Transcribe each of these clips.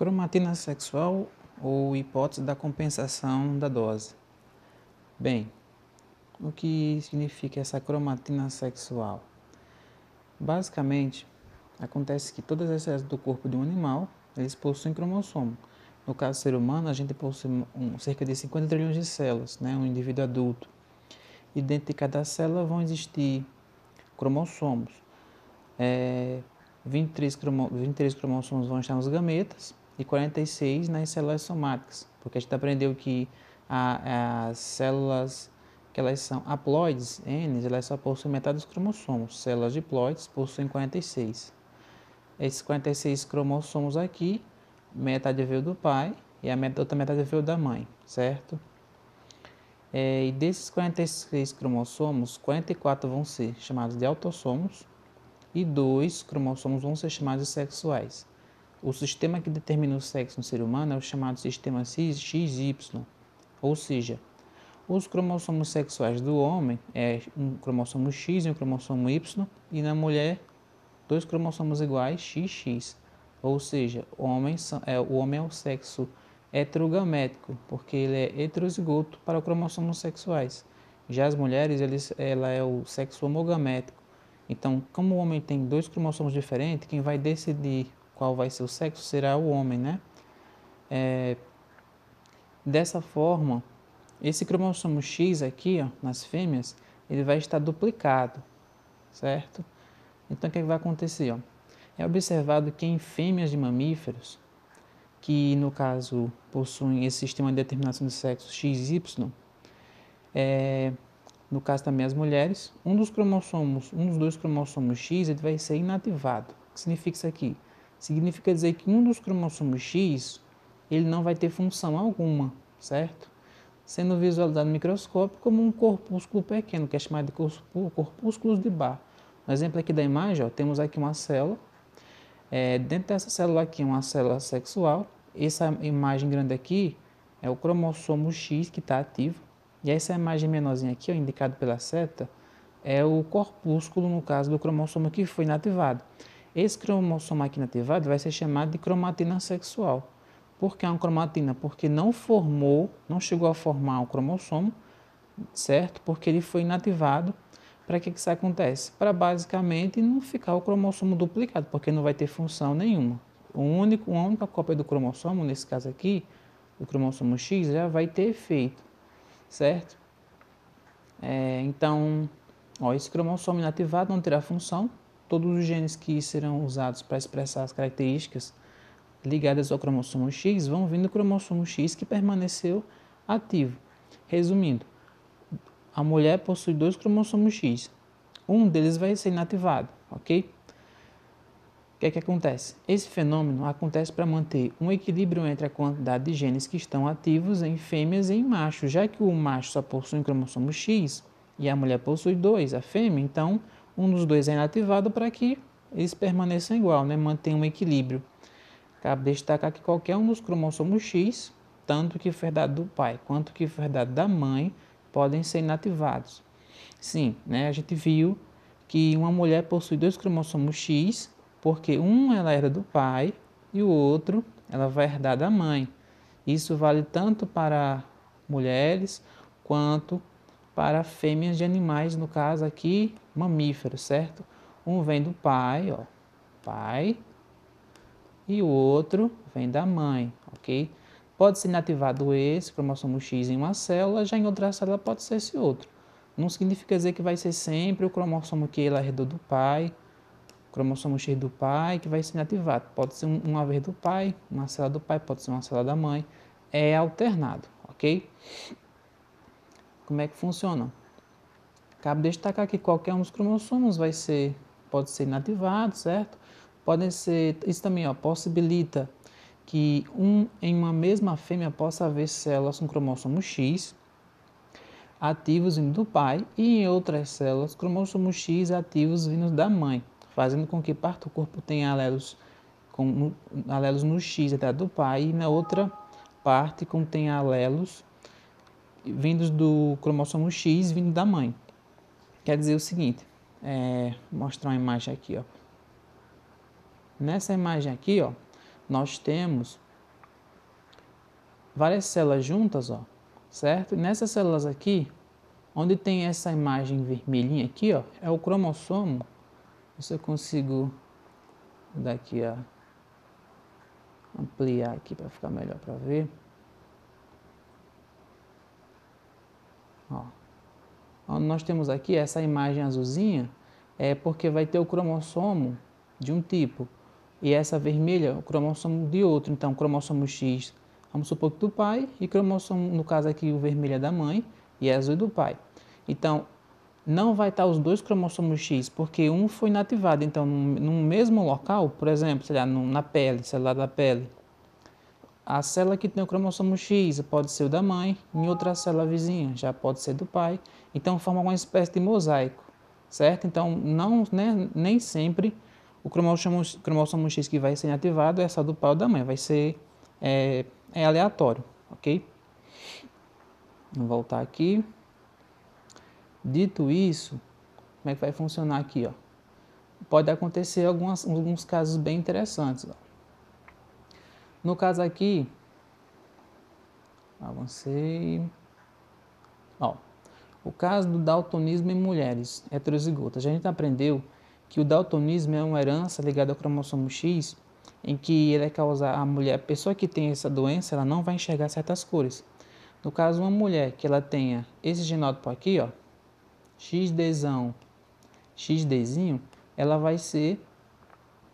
Cromatina sexual ou hipótese da compensação da dose. Bem, o que significa essa cromatina sexual? Basicamente, acontece que todas as células do corpo de um animal, eles possuem cromossomo. No caso do ser humano, a gente possui cerca de 50 trilhões de células, um indivíduo adulto. E dentro de cada célula vão existir cromossomos. 23 cromossomos vão estar nos gametas e 46 nas células somáticas, porque a gente aprendeu que as células que elas são haploides, N, elas só possuem metade dos cromossomos. Células diploides possuem 46. Esses 46 cromossomos aqui, metade veio do pai e a outra metade veio da mãe, certo? E desses 46 cromossomos, 44 vão ser chamados de autossomos e 2 cromossomos vão ser chamados de sexuais. O sistema que determina o sexo no ser humano é o chamado sistema XY, ou seja, os cromossomos sexuais do homem é um cromossomo X e um cromossomo Y, e na mulher, 2 cromossomos iguais, XX. Ou seja, o homem é o sexo heterogamético, porque ele é heterozigoto para os cromossomos sexuais. Já as mulheres, ela é o sexo homogamético. Então, como o homem tem 2 cromossomos diferentes, quem vai decidir qual vai ser o sexo será o homem, Dessa forma, esse cromossomo X aqui, nas fêmeas, ele vai estar duplicado, certo? Então, o que vai acontecer? É observado que em fêmeas de mamíferos, que no caso possuem esse sistema de determinação de sexo XY, no caso também as mulheres, um dos 2 cromossomos X, ele vai ser inativado. O que significa isso aqui? Significa dizer que um dos cromossomos X, ele não vai ter função alguma, certo? Sendo visualizado no microscópio como um corpúsculo pequeno, que é chamado de corpúsculos de Barr. No exemplo aqui da imagem, temos aqui uma célula. Dentro dessa célula aqui, uma célula sexual. Essa imagem grande aqui é o cromossomo X que está ativo. E essa imagem menorzinha aqui, indicada pela seta, é o corpúsculo, no caso do cromossomo que foi inativado. Esse cromossomo aqui inativado vai ser chamado de cromatina sexual. Por que é uma cromatina? Porque não chegou a formar o cromossomo, certo? Porque ele foi inativado. Para que isso acontece? Para basicamente não ficar o cromossomo duplicado, porque não vai ter função nenhuma. Uma única cópia do cromossomo, nesse caso aqui, o cromossomo X, já vai ter efeito, certo? Então, esse cromossomo inativado não terá função. Todos os genes que serão usados para expressar as características ligadas ao cromossomo X vão vir do cromossomo X que permaneceu ativo. Resumindo, a mulher possui 2 cromossomos X. Um deles vai ser inativado, ok? O que é que acontece? Esse fenômeno acontece para manter um equilíbrio entre a quantidade de genes que estão ativos em fêmeas e em machos, já que o macho só possui um cromossomo X e a mulher possui 2, a fêmea, então um dos 2 é inativado para que eles permaneçam igual, mantenham um equilíbrio. Cabe destacar que qualquer um dos cromossomos X, tanto que foi herdado do pai quanto que foi herdado da mãe, podem ser inativados. Sim, a gente viu que uma mulher possui 2 cromossomos X, porque ela herda do pai e o outro ela vai herdar da mãe. Isso vale tanto para mulheres quanto para fêmeas de animais, no caso aqui, mamíferos, certo? Um vem do pai, pai, e o outro vem da mãe, ok? Pode ser inativado esse cromossomo X em uma célula, já em outra célula pode ser esse outro. Não significa dizer que vai ser sempre o cromossomo que ela herdou do pai, o cromossomo X do pai, que vai ser inativado. Pode ser uma vez do pai, uma célula do pai, pode ser uma célula da mãe. É alternado, ok? Como é que funciona? Cabe destacar que qualquer um dos cromossomos pode ser inativado, certo? Isso também possibilita que em uma mesma fêmea possa haver células com cromossomo X ativos vindo do pai e em outras células cromossomo X ativos vindos da mãe, fazendo com que parte do corpo tenha alelos no X do pai e na outra parte contenha alelos vindos do cromossomo X vindo da mãe. Quer dizer o seguinte, vou mostrar uma imagem aqui, Nessa imagem aqui, nós temos várias células juntas, ó, certo? E nessas células aqui, onde tem essa imagem vermelhinha aqui, ó, é o cromossomo. Se eu consigo daqui a ampliar aqui para ficar melhor para ver. Ó. Onde nós temos aqui essa imagem azulzinha, é porque vai ter o cromossomo de um tipo e essa vermelha o cromossomo de outro. Então, cromossomo X, vamos supor que do pai, e cromossomo, no caso aqui o vermelho é da mãe e é azul do pai. Então, não vai estar os dois cromossomos X, porque um foi inativado. Então, no mesmo local, por exemplo, sei lá, na pele, célula da pele, a célula que tem o cromossomo X pode ser o da mãe, em outra célula vizinha já pode ser do pai. Então, forma uma espécie de mosaico, certo? Então, não, né, nem sempre o cromossomo X que vai ser inativado é só do pai ou da mãe, vai ser aleatório, ok? Vou voltar aqui. Dito isso, como é que vai funcionar aqui, ó? Pode acontecer alguns casos bem interessantes, ó. No caso aqui, avancei. Ó, o caso do daltonismo em mulheres heterozigotas. A gente aprendeu que o daltonismo é uma herança ligada ao cromossomo X, em que ele é causar a pessoa que tem essa doença, ela não vai enxergar certas cores. No caso, uma mulher que ela tenha esse genótipo aqui, ó, XDzão, XDzinho, ela vai ser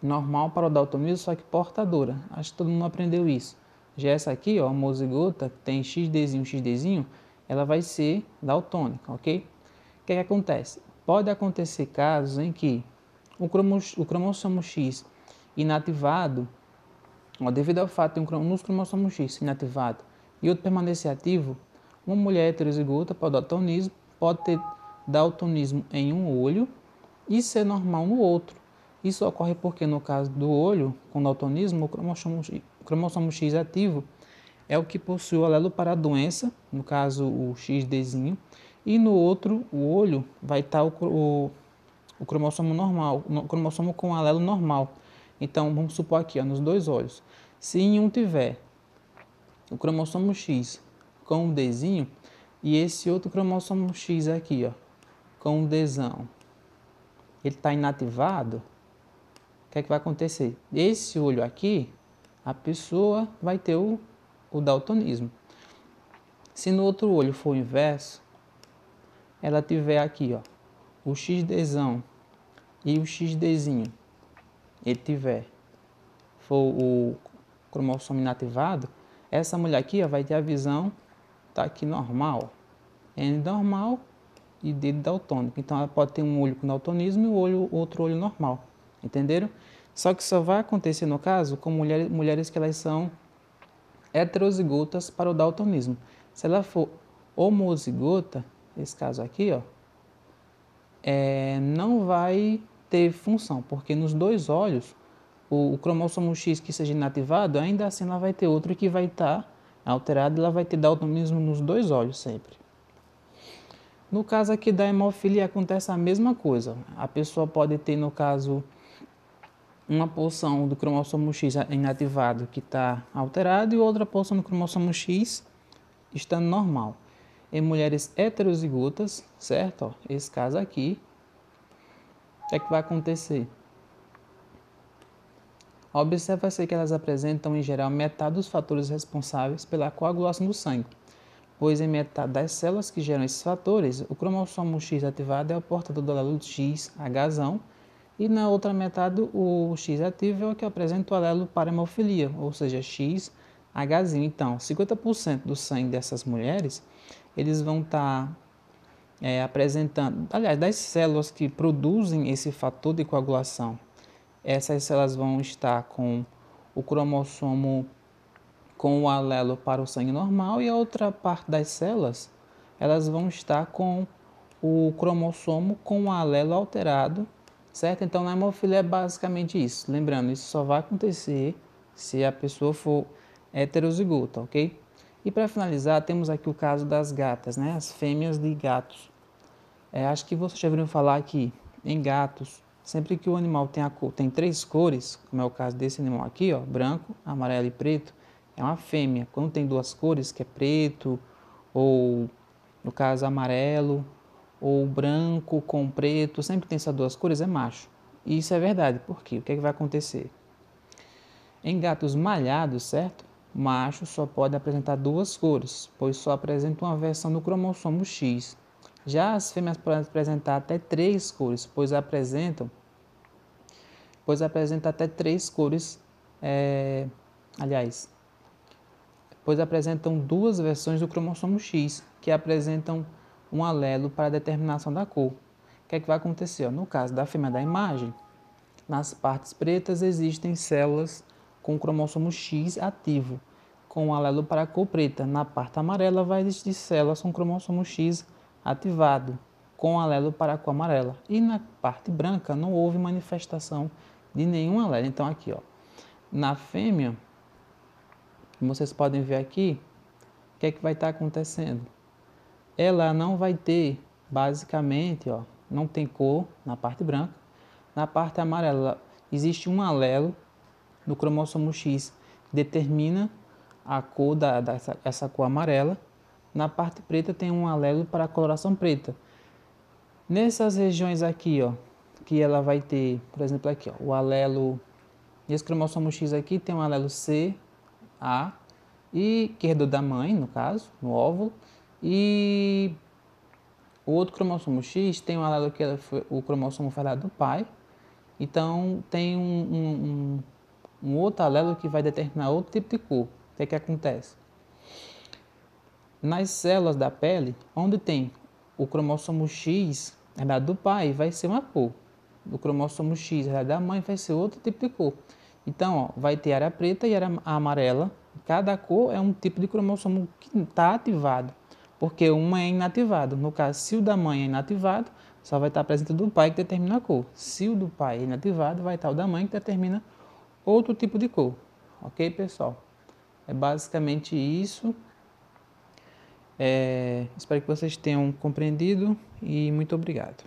normal para o daltonismo, só que portadora. Acho que todo mundo aprendeu isso. Já essa aqui, ó, a homozigota, que tem XDzinho, XDzinho, ela vai ser daltônica, ok? O que é que acontece? Pode acontecer casos em que o cromossomo X inativado, ó, devido ao fato de um dos cromossomos X inativado e outro permanecer ativo, uma mulher heterozigota pode daltonismo, pode ter daltonismo em um olho e ser normal no outro. Isso ocorre porque, no caso do olho, com daltonismo, o cromossomo X ativo é o que possui o alelo para a doença, no caso o XDzinho, e no outro, o olho, vai estar o cromossomo normal, o cromossomo com alelo normal. Então, vamos supor aqui, ó, nos dois olhos. Se em um tiver o cromossomo X com o Dzinho, e esse outro cromossomo X aqui, ó, com o Dzão, ele está inativado, o que é que vai acontecer? Esse olho aqui, a pessoa vai ter o daltonismo. Se no outro olho for o inverso, ela tiver aqui, ó, o XDzão e o XDzinho, ele for o cromossomo inativado, essa mulher aqui, ó, vai ter a visão, tá aqui normal, N normal e D daltônico. Então ela pode ter um olho com daltonismo e outro olho normal, entenderam? Só que só vai acontecer no caso com mulheres que elas são heterozigotas para o daltonismo. Se ela for homozigota, esse caso aqui, ó, não vai ter função, porque nos dois olhos, o cromossomo X que seja inativado, ainda assim ela vai ter outro que vai estar alterado, ela vai ter daltonismo nos dois olhos sempre. No caso aqui da hemofilia acontece a mesma coisa. A pessoa pode ter, no caso, uma porção do cromossomo X inativado que está alterado e outra porção do cromossomo X estando normal. Em mulheres heterozigotas, certo? Ó, esse caso aqui, o que é que vai acontecer? Observa-se que elas apresentam, em geral, metade dos fatores responsáveis pela coagulação do sangue, pois em metade das células que geram esses fatores, o cromossomo X ativado é o portador do alelo X, Hzão, e na outra metade o X ativo é o que apresenta o alelo para hemofilia, ou seja, X, Hzinho. Então, 50% do sangue dessas mulheres, eles vão estar apresentando, aliás, das células que produzem esse fator de coagulação, essas células vão estar com o cromossomo com o alelo para o sangue normal e a outra parte das células, elas vão estar com o cromossomo com o alelo alterado, certo? Então, na hemofilia é basicamente isso. Lembrando, isso só vai acontecer se a pessoa for heterozigota, ok? E para finalizar, temos aqui o caso das gatas, né? As fêmeas de gatos. Acho que vocês já ouviram falar que em gatos, sempre que o animal tem três cores, como é o caso desse animal aqui, ó, branco, amarelo e preto, é uma fêmea. Quando tem duas cores, que é preto, ou no caso amarelo, ou branco com preto, sempre tem essas duas cores, é macho. E isso é verdade, por quê? O que é que vai acontecer? Em gatos malhados, certo? Macho só pode apresentar duas cores, pois só apresenta uma versão do cromossomo X. Já as fêmeas podem apresentar até três cores, pois apresentam até três cores, aliás, pois apresentam duas versões do cromossomo X, que apresentam um alelo para a determinação da cor. O que é que vai acontecer? No caso da fêmea da imagem, nas partes pretas existem células com o cromossomo X ativo, com um alelo para a cor preta. Na parte amarela vai existir células com o cromossomo X ativado, com alelo para a cor amarela. E na parte branca não houve manifestação de nenhum alelo. Então aqui, ó, na fêmea, como vocês podem ver aqui, o que é que vai estar acontecendo? Ela não vai ter, basicamente, ó, não tem cor na parte branca. Na parte amarela existe um alelo no cromossomo X que determina a cor essa cor amarela. Na parte preta tem um alelo para a coloração preta. Nessas regiões aqui, ó, que ela vai ter, por exemplo, aqui, ó, o alelo, esse cromossomo X aqui tem um alelo C, A, e que herdou da mãe, no caso, no óvulo, e o outro cromossomo X tem um alelo que o cromossomo foi lá do pai, então tem um outro alelo que vai determinar outro tipo de cor. O que é que acontece? Nas células da pele, onde tem o cromossomo X herdado do pai, vai ser uma cor. O cromossomo X herdado da mãe vai ser outro tipo de cor. Então, ó, vai ter área preta e área amarela. Cada cor é um tipo de cromossomo que está ativado, porque uma é inativado. No caso, se o da mãe é inativado, só vai estar presente o do pai que determina a cor. Se o do pai é inativado, vai estar o da mãe que determina outro tipo de cor. Ok, pessoal? É basicamente isso. Espero que vocês tenham compreendido e muito obrigado.